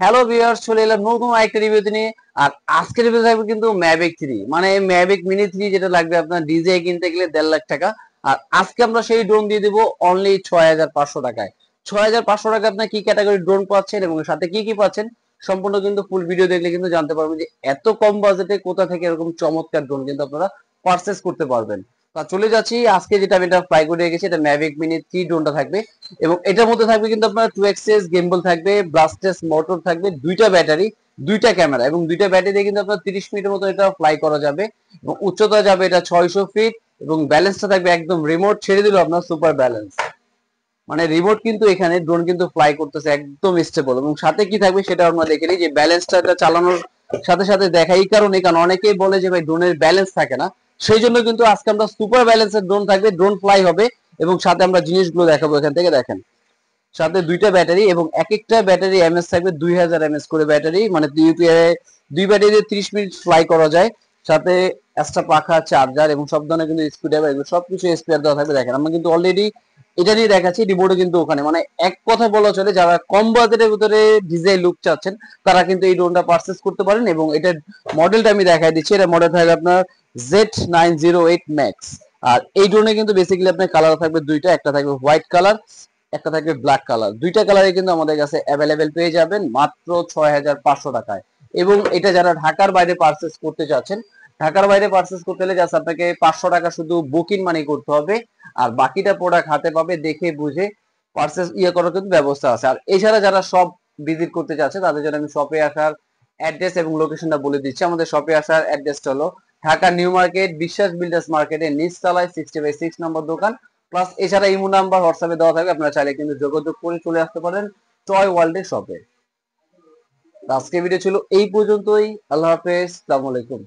Hello viewers, চলে এলাম নতুন আরেকটা রিভিউ নিয়ে। আর আজকের রিভিউ থাকবে কিন্তু ম্যাভিক 3, মানে ম্যাভিক মিনি 3, যেটা লাগবে আপনার ডিজে কিনতে গেলে 1.5 লাখ টাকা। আর আজকে আমরা সেই ড্রোন দিয়ে দেবো অনলি 6,500 টাকায়। 6,500 টাকা আপনার কি ক্যাটাগরি ড্রোন পাচ্ছেন এবং সাথে কি কি পাচ্ছেন সম্পূর্ণ কিন্তু ফুল ভিডিও দেখলে কিন্তু জানতে পারবেন যে এত কম বাজেটে কোথা থেকে এরকম চমৎকার ড্রোন কিন্তু আপনারা পারচেস করতে পারবেন। তা চলে যাচ্ছি, আজকে যেটা আমি এটা ফ্লাই করে রেখেছি, এটা ম্যাভিক মিনি 3 ড্রোনটা থাকবে। এবং এটার মধ্যে থাকবে কিন্তু আপনার 2 এক্সএস গিম্বল থাকবে, ব্লাস্টেস মোটর থাকবে, দুইটা ব্যাটারি, দুইটা ক্যামেরা, এবং দুইটা ব্যাটারি দিয়ে কিন্তু আপনার 30 মিনিটের মতো এটা ফ্লাই করা যাবে। এবং উচ্চতা যাবে এটা 600 ফিট, এবং ব্যালেন্সটা থাকবে একদম রিমোট ছেড়ে দিল আপনার সুপার ব্যালেন্স, মানে রিমোট কিন্তু এখানে ড্রোন কিন্তু ফ্লাই করতেছে একদম স্টেবল। এবং সাথে কি থাকবে সেটা আমরা দেখে নিই, যে ব্যালেন্সটা এটা চালানোর সাথে সাথে দেখা এই কারণে, কারণ অনেকেই বলে যে ভাই ড্রোনের ব্যালেন্স থাকে না, সেই জন্য কিন্তু আজকে আমরা সুপার ব্যালেন্সের ড্রোন থাকবে, ড্রোন ফ্লাই হবে। এবং সাথে আমরা জিনিসগুলো দেখাবো, এখান থেকে দেখেন সাথে দুইটা ব্যাটারি, এবং এক একটা ব্যাটারি এমএস থাকবে 2000 এমএস করে ব্যাটারি, মানে ইউপিআই দুই ব্যাটারি দিয়ে 30 মিনিট ফ্লাই করা যায়। সাথে এক্সট্রা পাখা, চার্জার এবং সব ধরনের কিন্তু স্ক্রুড্রাইভার, এগুলো সবকিছু স্পেয়ার দেওয়া থাকবে। দেখেন আমরা কিন্তু অলরেডি এটা নিয়ে দেখাচ্ছি, রিমোটও কিন্তু ওখানে, মানে এক কথা বলা চলে যারা কম বাজেটের ভিতরে ডিজাইন লুক চাচ্ছেন তারা কিন্তু এই ড্রোনটা পারচেস করতে পারেন। এবং এটার মডেলটা আমি দেখাই দিচ্ছি, এটা মডেল থাকবে আপনার Z908 ম্যাক্স। আর এই ড্রোনে কিন্তু বেসিক্যালি আপনার কালার থাকবে দুইটা, একটা থাকবে হোয়াইট কালার, একটা থাকবে ব্ল্যাক কালার। দুইটা কালারে কিন্তু আমাদের কাছে অ্যাভেলেবেল পেয়ে যাবেন মাত্র 6,500 টাকায়। এবং এটা যারা ঢাকার বাইরে পারচেস করতে চাচ্ছেন, ঢাকার বাইরে পারচেস করতে হলে জাস্ট আপনাকে 500 টাকা শুধু বুকিং মানি করতে হবে, আর বাকিটা প্রোডাক্ট হাতে পাবে, দেখে বুঝে পারচেস করার কিন্তু ব্যবস্থা আছে। আর এছাড়া যারা সব ভিজিট করতে চাচ্ছে তাদের জন্য আমি শপে আসার অ্যাড্রেস এবং লোকেশনটা বলে দিচ্ছি। আমাদের শপে আসার অ্যাড্রেসটা হলো ঢাকা নিউ মার্কেট, বিশ্বাস বিল্ডার্স মার্কেটের নিচতলায় 60/6 নম্বর দোকান। প্লাস এছাড়া ইমো নাম্বার হোয়াটসঅ্যাপে দেওয়া থাকবে, আপনারা চাইলে কিন্তু যোগাযোগ করে চলে আসতে পারেন টয় ওয়ার্ল্ডের শপে। আজকে ভিডিও ছিল এই পর্যন্তই। আল্লাহ হাফেজ, আসসালামু আলাইকুম।